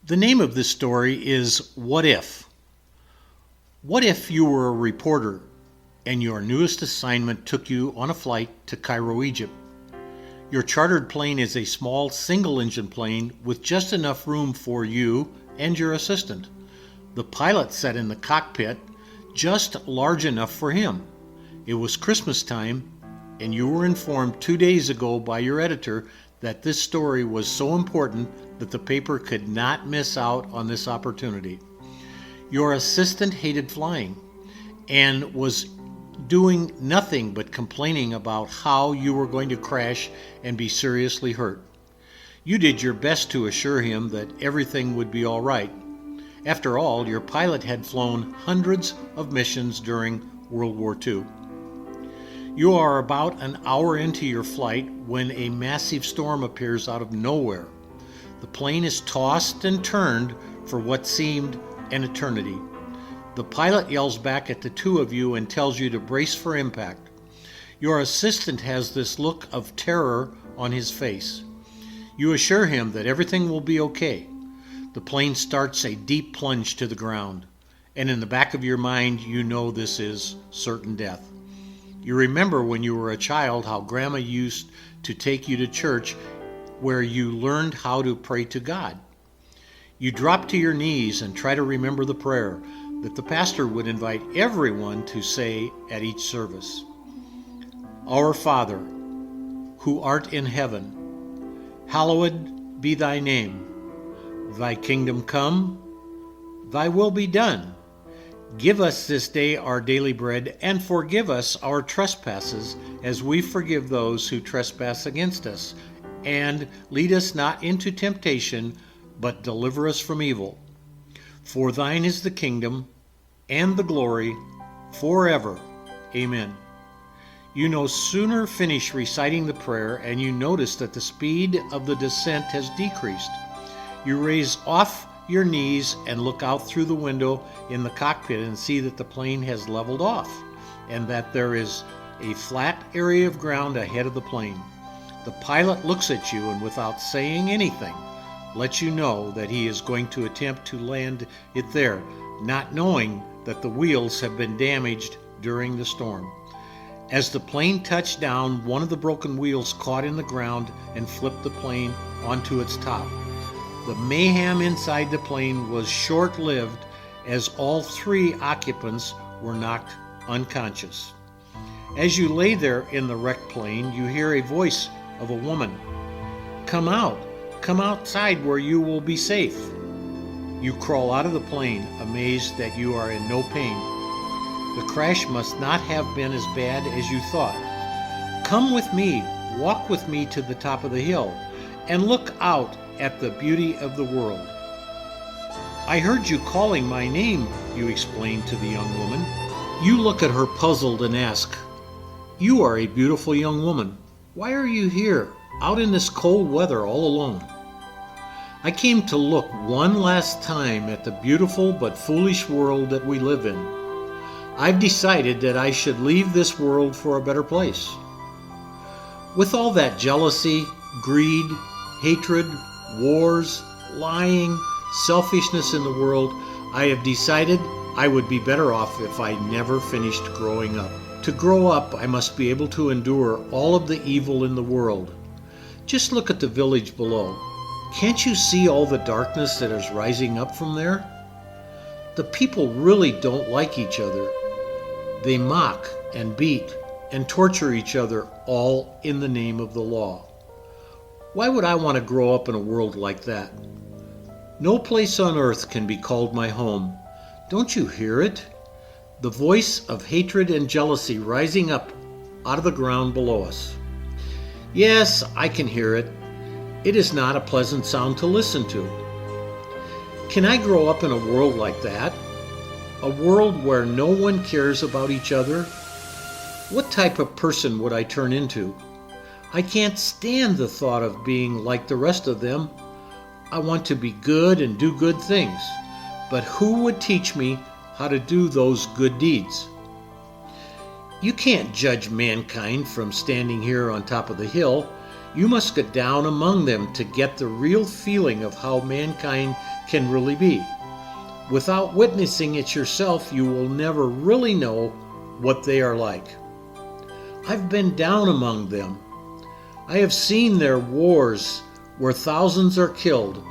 The name of this story is What If? What if you were a reporter and your newest assignment took you on a flight to Cairo, Egypt? Your chartered plane is a small single-engine plane with just enough room for you and your assistant. The pilot sat in the cockpit, just large enough for him. It was Christmas time, and you were informed 2 days ago by your editor that this story was so important that the paper could not miss out on this opportunity. Your assistant hated flying and was doing nothing but complaining about how you were going to crash and be seriously hurt. You did your best to assure him that everything would be all right. After all, your pilot had flown hundreds of missions during World War II. You are about an hour into your flight when a massive storm appears out of nowhere. The plane is tossed and turned for what seemed an eternity. The pilot yells back at the two of you and tells you to brace for impact. Your assistant has this look of terror on his face. You assure him that everything will be okay. The plane starts a deep plunge to the ground, and in the back of your mind you know this is certain death. You remember when you were a child how Grandma used to take you to church where you learned how to pray to God. You drop to your knees and try to remember the prayer that the pastor would invite everyone to say at each service. Our Father, who art in heaven, hallowed be thy name. Thy kingdom come, thy will be done. Give us this day our daily bread, and forgive us our trespasses, as we forgive those who trespass against us. And lead us not into temptation, but deliver us from evil. For thine is the kingdom, and the glory, forever. Amen. You no sooner finish reciting the prayer, and you notice that the speed of the descent has decreased. You raise off your knees and look out through the window in the cockpit and see that the plane has leveled off and that there is a flat area of ground ahead of the plane. The pilot looks at you and without saying anything lets you know that he is going to attempt to land it there, not knowing that the wheels have been damaged during the storm. As the plane touched down, one of the broken wheels caught in the ground and flipped the plane onto its top. The mayhem inside the plane was short-lived as all three occupants were knocked unconscious. As you lay there in the wrecked plane, you hear a voice of a woman. Come out, come outside where you will be safe. You crawl out of the plane, amazed that you are in no pain. The crash must not have been as bad as you thought. Come with me, walk with me to the top of the hill, and look out at the beauty of the world. I heard you calling my name, you explained to the young woman. You look at her puzzled and ask, You are a beautiful young woman. Why are you here, out in this cold weather all alone? I came to look one last time at the beautiful but foolish world that we live in. I've decided that I should leave this world for a better place. With all that jealousy, greed, hatred, wars, lying, selfishness in the world, I have decided I would be better off if I never finished growing up. To grow up, I must be able to endure all of the evil in the world. Just look at the village below. Can't you see all the darkness that is rising up from there? The people really don't like each other. They mock and beat and torture each other, all in the name of the law. Why would I want to grow up in a world like that? No place on earth can be called my home. Don't you hear it? The voice of hatred and jealousy rising up out of the ground below us. Yes, I can hear it. It is not a pleasant sound to listen to. Can I grow up in a world like that? A world where no one cares about each other? What type of person would I turn into? I can't stand the thought of being like the rest of them. I want to be good and do good things, but who would teach me how to do those good deeds? You can't judge mankind from standing here on top of the hill. You must get down among them to get the real feeling of how mankind can really be. Without witnessing it yourself, you will never really know what they are like. I've been down among them. I have seen their wars where thousands are killed.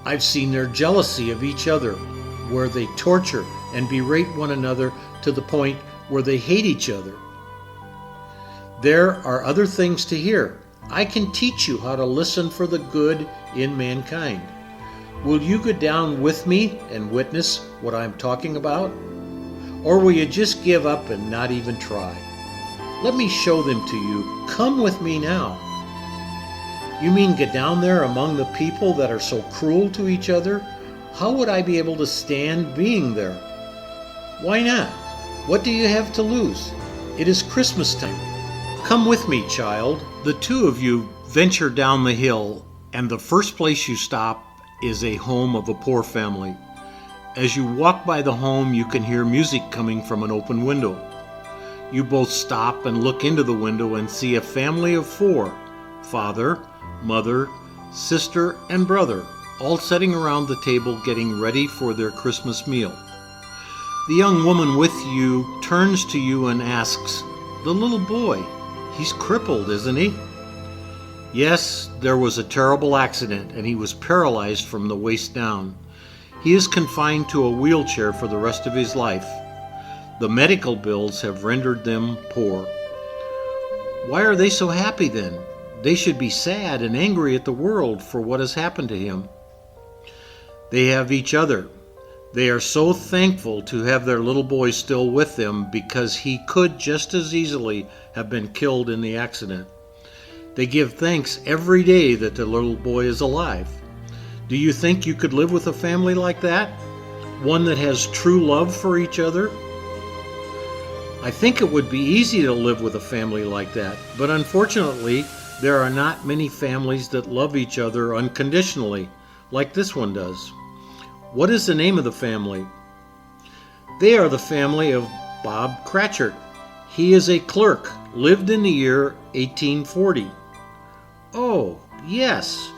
I've seen their jealousy of each other, where they torture and berate one another to the point where they hate each other. There are other things to hear. I can teach you how to listen for the good in mankind. Will you go down with me and witness what I'm talking about? Or will you just give up and not even try? Let me show them to you. Come with me now. You mean get down there among the people that are so cruel to each other? How would I be able to stand being there? Why not? What do you have to lose? It is Christmas time. Come with me, child. The two of you venture down the hill, and the first place you stop is a home of a poor family. As you walk by the home, you can hear music coming from an open window. You both stop and look into the window and see a family of four: father, mother, sister, and brother, all sitting around the table getting ready for their Christmas meal. The young woman with you turns to you and asks, "The little boy, he's crippled, isn't he?" Yes, there was a terrible accident and he was paralyzed from the waist down. He is confined to a wheelchair for the rest of his life. The medical bills have rendered them poor. Why are they so happy then? They should be sad and angry at the world for what has happened to him. They have each other. They are so thankful to have their little boy still with them because he could just as easily have been killed in the accident. They give thanks every day that the little boy is alive. Do you think you could live with a family like that? One that has true love for each other? I think it would be easy to live with a family like that, but unfortunately, there are not many families that love each other unconditionally, like this one does. What is the name of the family? They are the family of Bob Cratchit. He is a clerk, lived in the year 1840. Oh, yes,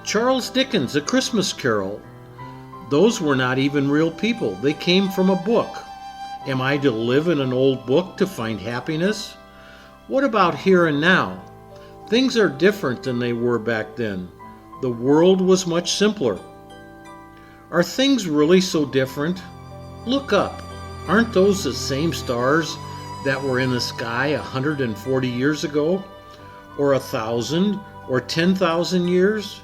Charles Dickens' A Christmas Carol. Those were not even real people. They came from a book. Am I to live in an old book to find happiness? What about here and now? Things are different than they were back then. The world was much simpler. Are things really so different? Look up. Aren't those the same stars that were in the sky 140 years ago? Or 1,000 or 10,000 years?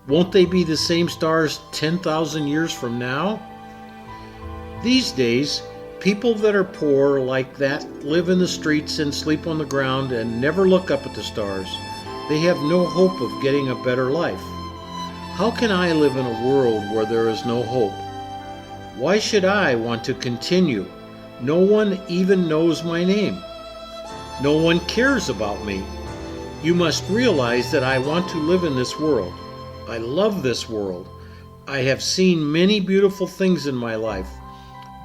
Won't they be the same stars 10,000 years from now? These days, people that are poor like that live in the streets and sleep on the ground and never look up at the stars. They have no hope of getting a better life. How can I live in a world where there is no hope? Why should I want to continue? No one even knows my name. No one cares about me. You must realize that I want to live in this world. I love this world. I have seen many beautiful things in my life,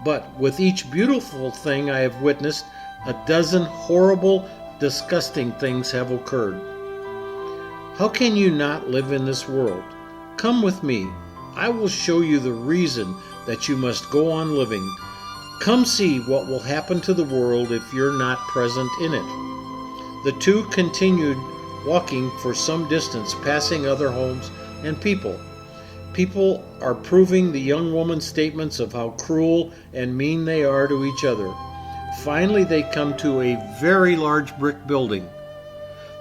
but with each beautiful thing I have witnessed, a dozen horrible, disgusting things have occurred. How can you not live in this world? Come with me. I will show you the reason that you must go on living. Come see what will happen to the world if you're not present in it. The two continued walking for some distance, passing other homes and people. People are proving the young woman's statements of how cruel and mean they are to each other. Finally, they come to a very large brick building.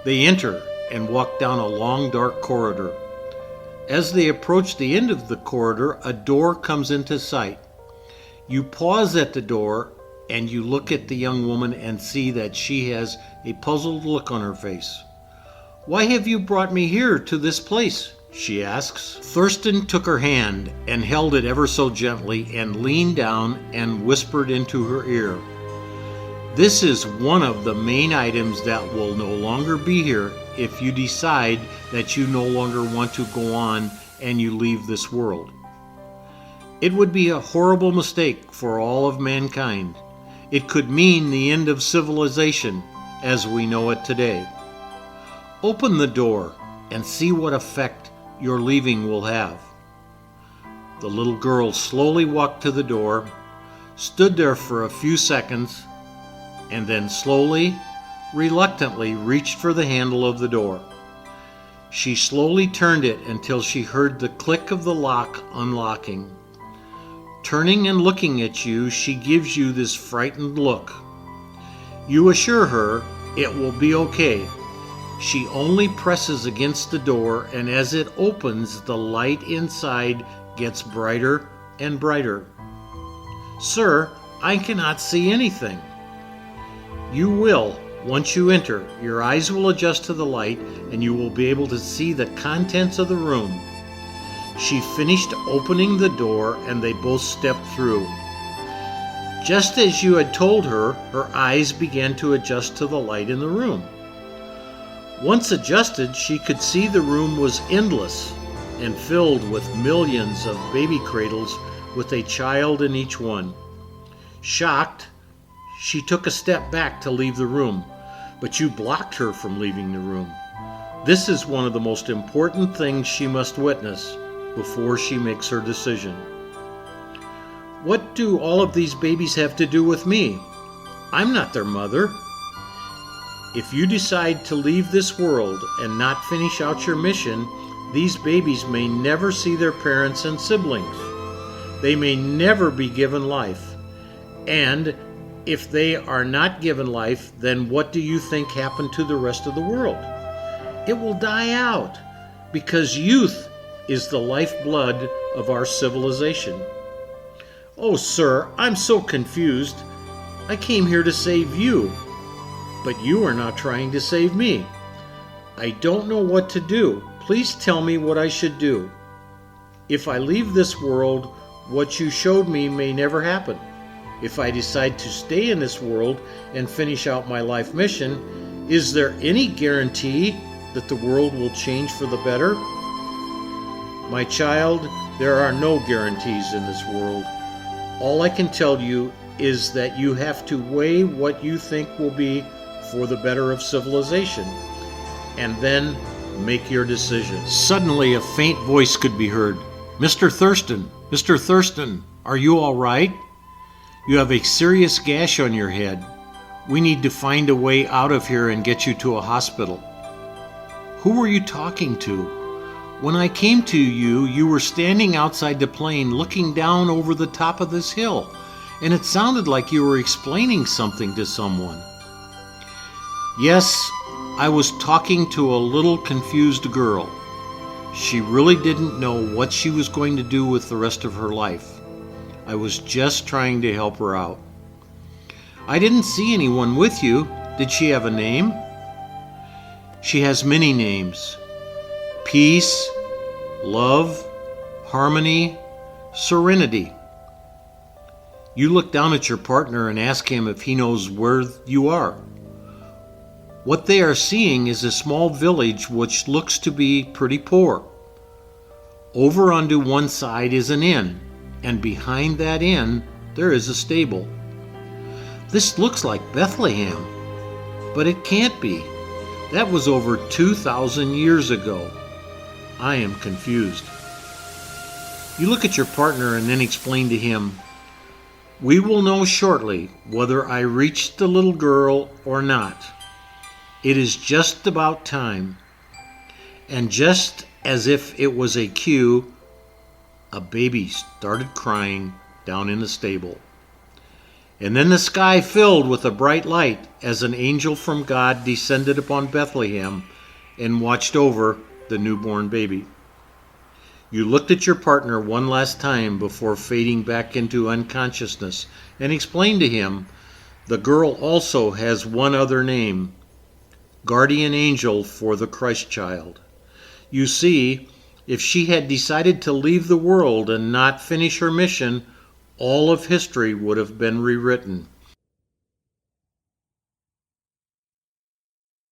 They enter and walk down a long, dark corridor. As they approach the end of the corridor, a door comes into sight. You pause at the door and you look at the young woman and see that she has a puzzled look on her face. "Why have you brought me here to this place?" she asks. Thurston took her hand and held it ever so gently and leaned down and whispered into her ear, "This is one of the main items that will no longer be here if you decide that you no longer want to go on and you leave this world. It would be a horrible mistake for all of mankind. It could mean the end of civilization as we know it today. Open the door and see what effect your leaving will have." The little girl slowly walked to the door, stood there for a few seconds, and then slowly, reluctantly reached for the handle of the door. She slowly turned it until she heard the click of the lock unlocking. Turning and looking at you, she gives you this frightened look. You assure her it will be okay. She only presses against the door, and as it opens, the light inside gets brighter and brighter. "Sir, I cannot see anything." "You will. Once you enter, your eyes will adjust to the light and you will be able to see the contents of the room." She finished opening the door and they both stepped through. Just as you had told her, her eyes began to adjust to the light in the room. Once adjusted, she could see the room was endless and filled with millions of baby cradles with a child in each one. Shocked, she took a step back to leave the room, but you blocked her from leaving the room. This is one of the most important things she must witness before she makes her decision. "What do all of these babies have to do with me? I'm not their mother." If you decide to leave this world and not finish out your mission, these babies may never see their parents and siblings. They may never be given life. And if they are not given life, then what do you think happened to the rest of the world? It will die out, because youth is the lifeblood of our civilization. "Oh, sir, I'm so confused. I came here to save you, but you are not trying to save me. I don't know what to do. Please tell me what I should do. If I leave this world, what you showed me may never happen. If I decide to stay in this world and finish out my life mission, is there any guarantee that the world will change for the better?" "My child, there are no guarantees in this world. All I can tell you is that you have to weigh what you think will be for the better of civilization, and then make your decision." Suddenly a faint voice could be heard. "Mr. Thurston, Mr. Thurston, are you all right? You have a serious gash on your head. We need to find a way out of here and get you to a hospital." "Who were you talking to? When I came to you, you were standing outside the plane looking down over the top of this hill, and it sounded like you were explaining something to someone." "Yes, I was talking to a little confused girl. She really didn't know what she was going to do with the rest of her life. I was just trying to help her out." "I didn't see anyone with you. Did she have a name?" "She has many names. Peace, love, harmony, serenity." You look down at your partner and ask him if he knows where you are. What they are seeing is a small village which looks to be pretty poor. Over onto one side is an inn, and behind that inn there is a stable. "This looks like Bethlehem, but it can't be. That was over 2,000 years ago. I am confused." You look at your partner and then explain to him, "We will know shortly whether I reached the little girl or not. It is just about time." And just as if it was a cue, a baby started crying down in the stable. And then the sky filled with a bright light as an angel from God descended upon Bethlehem and watched over the newborn baby. You looked at your partner one last time before fading back into unconsciousness and explained to him, "The girl also has one other name, guardian angel for the Christ child." You see, if she had decided to leave the world and not finish her mission, all of history would have been rewritten.